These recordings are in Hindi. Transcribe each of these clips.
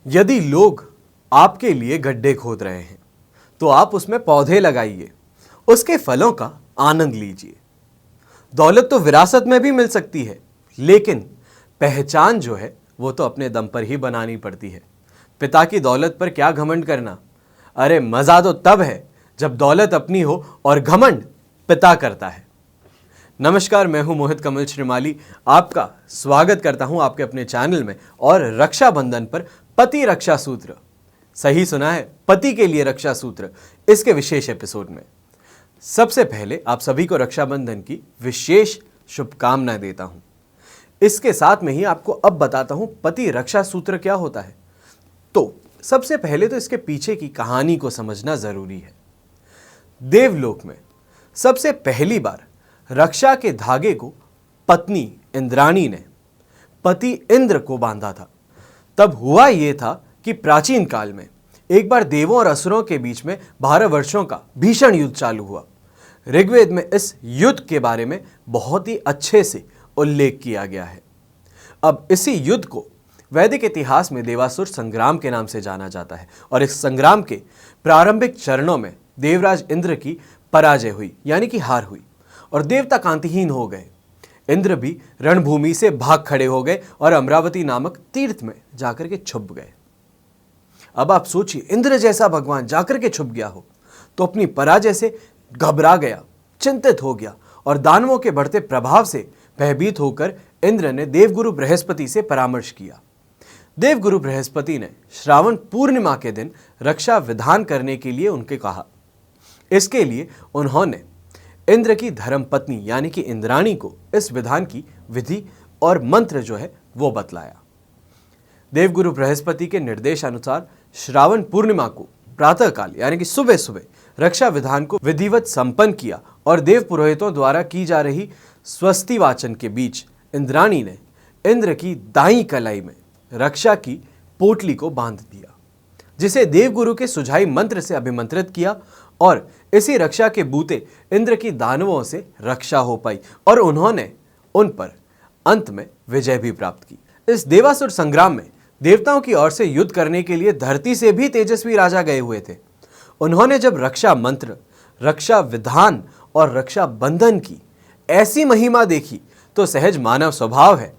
यदि लोग आपके लिए गड्ढे खोद रहे हैं तो आप उसमें पौधे लगाइए, उसके फलों का आनंद लीजिए। दौलत तो विरासत में भी मिल सकती है, लेकिन पहचान जो है वो तो अपने दम पर ही बनानी पड़ती है। पिता की दौलत पर क्या घमंड करना। अरे मजा तो तब है जब दौलत अपनी हो और घमंड पिता करता है। नमस्कार, मैं हूं मोहित कमल श्रीमाली। आपका स्वागत करता हूं आपके अपने चैनल में और रक्षाबंधन पर पति रक्षा सूत्र, सही सुना है, पति के लिए रक्षा सूत्र, इसके विशेष एपिसोड में सबसे पहले आप सभी को रक्षाबंधन की विशेष शुभकामनाएं देता हूं। इसके साथ में ही आपको अब बताता हूं पति रक्षा सूत्र क्या होता है। तो सबसे पहले तो इसके पीछे की कहानी को समझना जरूरी है। देवलोक में सबसे पहली बार रक्षा के धागे को पत्नी इंद्राणी ने पति इंद्र को बांधा था। तब हुआ यह था कि प्राचीन काल में एक बार देवों और असुरों के बीच में 12 वर्षों का भीषण युद्ध चालू हुआ। ऋग्वेद में इस युद्ध के बारे में बहुत ही अच्छे से उल्लेख किया गया है। अब इसी युद्ध को वैदिक इतिहास में देवासुर संग्राम के नाम से जाना जाता है और इस संग्राम के प्रारंभिक चरणों में देवराज इंद्र की पराजय हुई, यानी कि हार हुई, और देवता कांतिहीन हो गए। इंद्र भी रणभूमि से भाग खड़े हो गए और अमरावती नामक तीर्थ में जाकर के छुप गए। अब आप सोचिए, इंद्र जैसा भगवान जाकर के छुप गया हो तो अपनी पराजय से घबरा गया, चिंतित हो गया और दानवों के बढ़ते प्रभाव से भयभीत होकर इंद्र ने देवगुरु बृहस्पति से परामर्श किया। देवगुरु बृहस्पति ने श्रावण पूर्णिमा के दिन रक्षा विधान करने के लिए उनके कहा। इसके लिए उन्होंने इंद्र की धर्मपत्नी यानी कि इंद्राणी को इस विधान की विधि और मंत्र जो है वो बतलाया। देवगुरु बृहस्पति के निर्देश अनुसार श्रावण पूर्णिमा को प्रातःकाल यानी कि सुबह सुबह रक्षा विधान को विधिवत संपन्न किया और देव पुरोहितों द्वारा की जा रही स्वस्ति वाचन के बीच इंद्राणी ने इंद्र की दाईं कलाई में रक्षा की पोटली को बांध दिया, जिसे देवगुरु के सुझाई मंत्र से अभिमंत्रित किया और इसी रक्षा के बूते इंद्र की दानवों से रक्षा हो पाई और उन्होंने उन पर अंत में विजय भी प्राप्त की। इस देवासुर संग्राम में देवताओं की ओर से युद्ध करने के लिए धरती से भी तेजस्वी राजा गए हुए थे। उन्होंने जब रक्षा मंत्र, रक्षा विधान और रक्षा बंधन की ऐसी महिमा देखी तो सहज मानव स्वभाव है,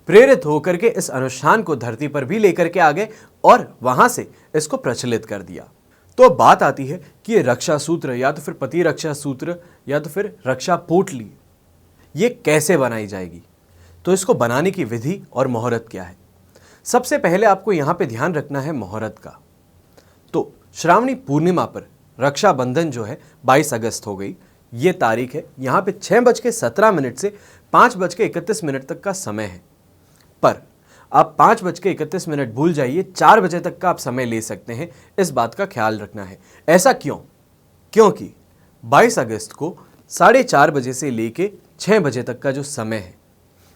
प्रेरित होकर के इस अनुष्ठान को धरती पर भी लेकर के आ गए और वहां से इसको प्रचलित कर दिया। तो अब बात आती है कि ये रक्षा सूत्र या तो फिर पति रक्षा सूत्र या तो फिर रक्षा पोटली ये कैसे बनाई जाएगी। तो इसको बनाने की विधि और मुहूर्त क्या है। सबसे पहले आपको यहां पे ध्यान रखना है मुहूर्त का। तो श्रावणी पूर्णिमा पर रक्षाबंधन जो है 22 अगस्त हो गई, ये तारीख है। यहां पे 6:17 से 5:31 तक का समय है, पर आप 5:31 भूल जाइए, 4 बजे तक का आप समय ले सकते हैं। इस बात का ख्याल रखना है। ऐसा क्यों? क्योंकि 22 अगस्त को 4:30 बजे से लेके 6 बजे तक का जो समय है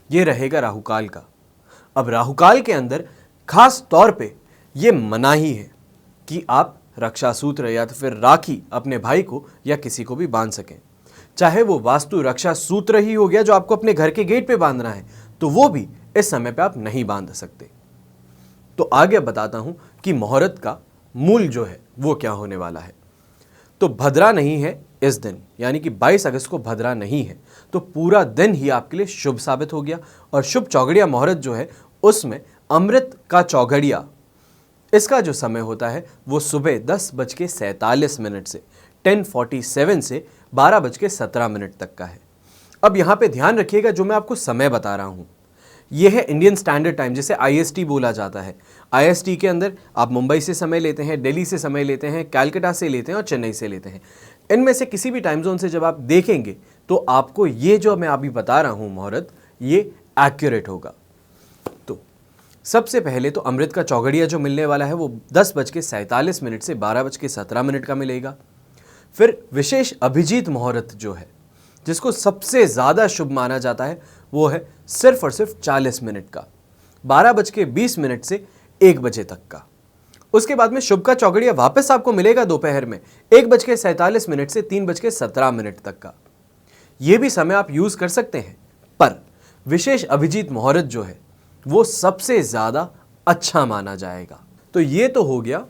ये रहेगा राहुकाल का। अब राहुकाल के अंदर खास तौर पे ये मनाही है कि आप रक्षा सूत्र या तो फिर राखी अपने भाई को या किसी को भी बांध सकें। चाहे वो वास्तु रक्षा सूत्र ही हो गया जो आपको अपने घर के गेट पे बांधना है, तो वो भी इस समय पे आप नहीं बांध सकते। तो आगे बताता हूं कि मुहूर्त का मूल जो है वो क्या होने वाला है। तो भद्रा नहीं है इस दिन, यानी कि 22 अगस्त को भद्रा नहीं है, तो पूरा दिन ही आपके लिए शुभ साबित हो गया। और शुभ चौघड़िया मुहूर्त जो है उसमें अमृत का चौघड़िया, इसका जो समय होता है वो सुबह 10:47 से 10:47 से 12:17 तक का है। अब यहां पे ध्यान रखिएगा, जो मैं आपको समय बता रहा हूं यह है इंडियन स्टैंडर्ड टाइम, जिसे IST बोला जाता है। IST के अंदर आप मुंबई से समय लेते हैं, दिल्ली से समय लेते हैं, कलकत्ता से लेते हैं और चेन्नई से लेते हैं। इनमें से किसी भी टाइम जोन से जब आप देखेंगे तो आपको ये जो मैं अभी बता रहा हूं मुहूर्त ये एक्यूरेट होगा। तो सबसे पहले तो अमृत का चौघड़िया जो मिलने वाला है वो 10:47 से 12:17 का मिलेगा। फिर विशेष अभिजीत मुहूर्त जो है, जिसको सबसे ज़्यादा शुभ माना जाता है, वो है सिर्फ और सिर्फ 40 मिनट का, 12:20 से 1 बजे तक का। उसके बाद में शुभ का चौघड़िया वापस आपको मिलेगा दोपहर में 1:47 से 3:17 तक का। ये भी समय आप यूज़ कर सकते हैं, पर विशेष अभिजीत मुहूर्त जो है वो सबसे ज़्यादा अच्छा माना जाएगा। तो ये तो हो गया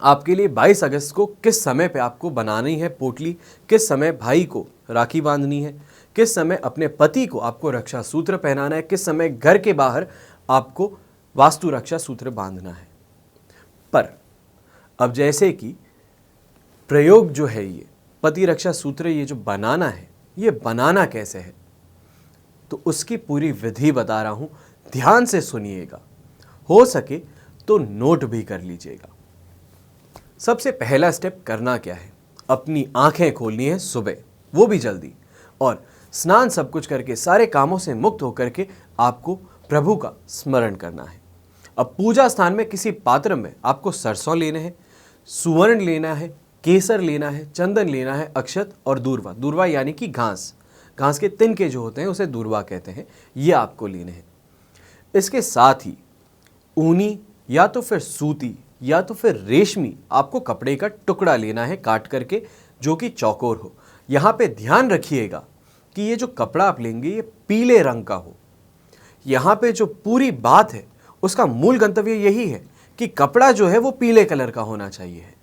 आपके लिए 22 अगस्त को किस समय पे आपको बनानी है पोटली, किस समय भाई को राखी बांधनी है, किस समय अपने पति को आपको रक्षा सूत्र पहनाना है, किस समय घर के बाहर आपको वास्तु रक्षा सूत्र बांधना है। पर अब जैसे कि प्रयोग जो है ये पति रक्षा सूत्र ये जो बनाना है, ये बनाना कैसे है, तो उसकी पूरी विधि बता रहा हूं, ध्यान से सुनिएगा, हो सके तो नोट भी कर लीजिएगा। सबसे पहला स्टेप करना क्या है, अपनी आंखें खोलनी है सुबह, वो भी जल्दी, और स्नान सब कुछ करके सारे कामों से मुक्त होकर के आपको प्रभु का स्मरण करना है। अब पूजा स्थान में किसी पात्र में आपको सरसों लेने हैं, सुवर्ण लेना है, केसर लेना है, चंदन लेना है, अक्षत और दूर्वा, दूर्वा यानी कि घास, घास के तिनके जो होते हैं उसे दूर्वा कहते हैं, ये आपको लेने हैं। इसके साथ ही ऊनी या तो फिर सूती या तो फिर रेशमी आपको कपड़े का टुकड़ा लेना है काट करके, जो कि चौकोर हो। यहाँ पे ध्यान रखिएगा कि ये जो कपड़ा आप लेंगे ये पीले रंग का हो। यहाँ पे जो पूरी बात है उसका मूल गंतव्य यही है कि कपड़ा जो है वो पीले कलर का होना चाहिए है।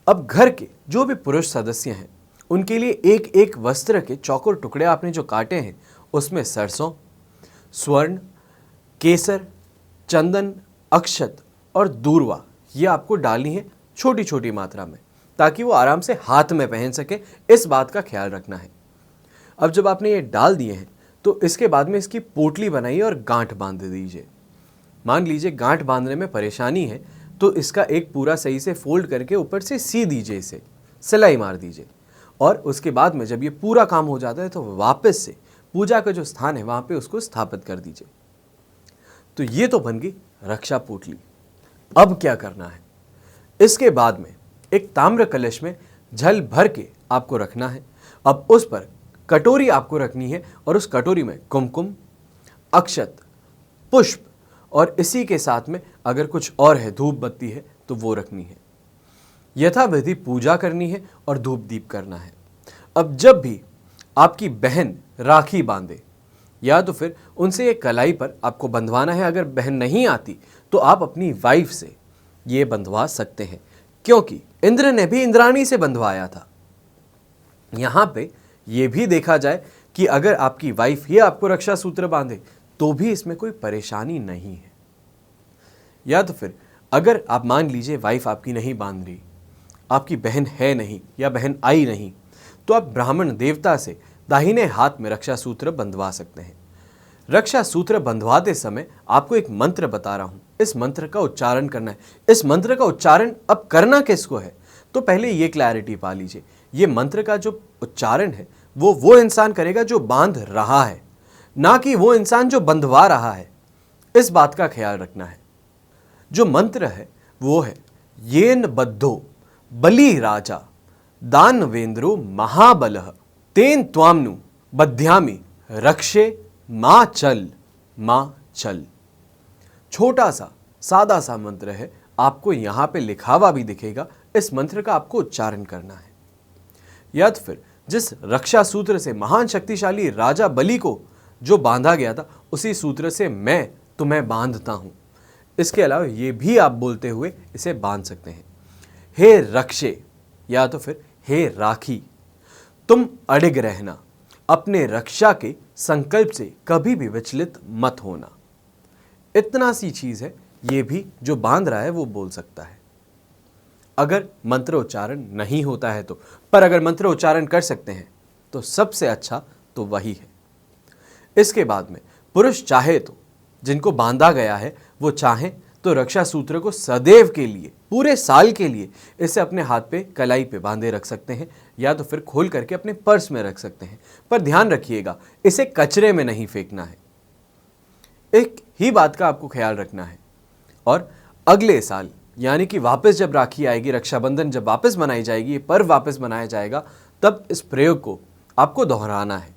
अब घर के जो भी पुरुष सदस्य हैं उनके लिए एक एक वस्त्र के चौकोर टुकड़े आपने जो काटे हैं उसमें सरसों, स्वर्ण, केसर, चंदन, अक्षत और दूर्वा ये आपको डालनी है छोटी छोटी मात्रा में, ताकि वो आराम से हाथ में पहन सके, इस बात का ख्याल रखना है। अब जब आपने ये डाल दिए हैं तो इसके बाद में इसकी पोटली बनाइए और गांठ बांध दीजिए। मान लीजिए गांठ बांधने में परेशानी है तो इसका एक पूरा सही से फोल्ड करके ऊपर से सी दीजिए, इसे सिलाई मार दीजिए, और उसके बाद में जब ये पूरा काम हो जाता है तो वापस से पूजा का जो स्थान है वहाँ पे उसको स्थापित कर दीजिए। तो ये तो बन गई रक्षा पोटली। अब क्या करना है, इसके बाद में एक ताम्र कलश में जल भर के आपको रखना है। अब उस पर कटोरी आपको रखनी है और उस कटोरी में कुमकुम, अक्षत, पुष्प और इसी के साथ में अगर कुछ और है, धूप बत्ती है तो वो रखनी है। यथाविधि पूजा करनी है और धूप दीप करना है। अब जब भी आपकी बहन राखी बांधे या तो फिर उनसे ये कलाई पर आपको बंधवाना है, अगर बहन नहीं आती तो आप अपनी वाइफ से ये बंधवा सकते हैं, क्योंकि इंद्र ने भी इंद्राणी से बंधवाया था। यहाँ पे ये भी देखा जाए कि अगर आपकी वाइफ ये आपको रक्षा सूत्र बांधे तो भी इसमें कोई परेशानी नहीं है। या तो फिर अगर आप मान लीजिए वाइफ आपकी नहीं बांध रही, आपकी बहन है नहीं या बहन आई नहीं, तो आप ब्राह्मण देवता से दाहिने हाथ में रक्षा सूत्र बंधवा सकते हैं। रक्षा सूत्र बंधवाते समय आपको एक मंत्र बता रहा हूं, इस मंत्र का उच्चारण करना है। इस मंत्र का उच्चारण अब करना किसको है, तो पहले ये क्लैरिटी पा लीजिए। ये मंत्र का जो उच्चारण है वो इंसान करेगा जो बांध रहा है, ना कि वो इंसान जो बंधवा रहा है। इस बात का ख्याल रखना है। जो मंत्र है वो है येन बद्धो बलि राजा दानवेंद्रो महाबलः तेन त्वामनु बध्यामि रक्षे मां चल। छोटा सा सादा सा मंत्र है, आपको यहां पे लिखा हुआ भी दिखेगा। इस मंत्र का आपको उच्चारण करना है। या तो फिर जिस रक्षा सूत्र से महान शक्तिशाली राजा बलि को जो बांधा गया था उसी सूत्र से मैं तुम्हें बांधता हूं। इसके अलावा ये भी आप बोलते हुए इसे बांध सकते हैं, हे रक्षे या तो फिर हे राखी, तुम अडिग रहना, अपने रक्षा के संकल्प से कभी भी विचलित मत होना। इतना सी चीज है, ये भी जो बांध रहा है वो बोल सकता है। अगर मंत्र उच्चारण नहीं होता है तो, पर अगर मंत्र उच्चारण कर सकते हैं तो सबसे अच्छा तो वही है। इसके बाद में पुरुष चाहे तो, जिनको बांधा गया है वो चाहे तो रक्षा सूत्र को सदैव के लिए, पूरे साल के लिए इसे अपने हाथ पे कलाई पे बांधे रख सकते हैं, या तो फिर खोल करके अपने पर्स में रख सकते हैं। पर ध्यान रखिएगा, इसे कचरे में नहीं फेंकना है। एक ही बात का आपको ख्याल रखना है। और अगले साल यानी कि वापस जब राखी आएगी, रक्षाबंधन जब वापस मनाई जाएगी, ये पर्व वापस मनाया जाएगा, तब इस प्रयोग को आपको दोहराना है।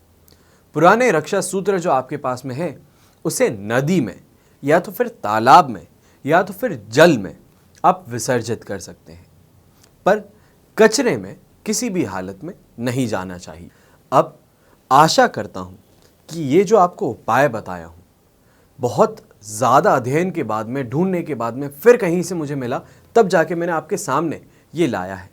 पुराने रक्षा सूत्र जो आपके पास में है उसे नदी में या तो फिर तालाब में या तो फिर जल में आप विसर्जित कर सकते हैं, पर कचरे में किसी भी हालत में नहीं जाना चाहिए। अब आशा करता हूं कि ये जो आपको उपाय बताया हूं बहुत ज़्यादा अध्ययन के बाद में, ढूंढने के बाद में फिर कहीं से मुझे मिला, तब जाके मैंने आपके सामने ये लाया है।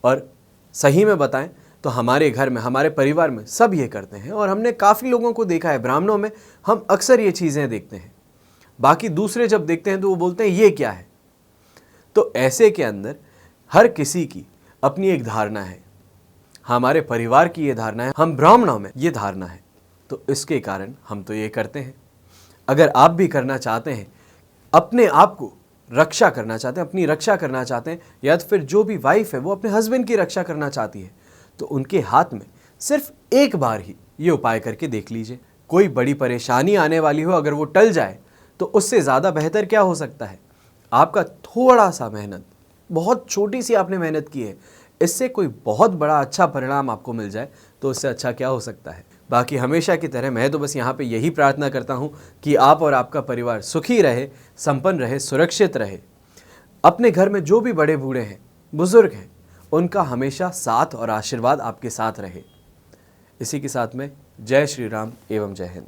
और सही में बताएं तो हमारे घर में, हमारे परिवार में सब ये करते हैं और हमने काफ़ी लोगों को देखा है। ब्राह्मणों में हम अक्सर ये चीज़ें देखते हैं, बाकी दूसरे जब देखते हैं तो वो बोलते हैं ये क्या है। तो ऐसे के अंदर हर किसी की अपनी एक धारणा है। हमारे परिवार की ये धारणा है, हम ब्राह्मणों में ये धारणा है, तो इसके कारण हम तो ये करते हैं। अगर आप भी करना चाहते हैं, अपने आप को रक्षा करना चाहते हैं, अपनी रक्षा करना चाहते हैं, या तो फिर जो भी वाइफ है वो अपने हस्बैंड की रक्षा करना चाहती है, तो उनके हाथ में सिर्फ एक बार ही ये उपाय करके देख लीजिए। कोई बड़ी परेशानी आने वाली हो, अगर वो टल जाए तो उससे ज़्यादा बेहतर क्या हो सकता है। आपका थोड़ा सा मेहनत, बहुत छोटी सी आपने मेहनत की है, इससे कोई बहुत बड़ा अच्छा परिणाम आपको मिल जाए तो उससे अच्छा क्या हो सकता है। बाकी हमेशा की तरह मैं तो बस यहाँ पे यही प्रार्थना करता हूँ कि आप और आपका परिवार सुखी रहे, संपन्न रहे, सुरक्षित रहे। अपने घर में जो भी बड़े बूढ़े हैं, बुजुर्ग हैं, उनका हमेशा साथ और आशीर्वाद आपके साथ रहे। इसी के साथ में जय श्री राम एवं जय हिंद।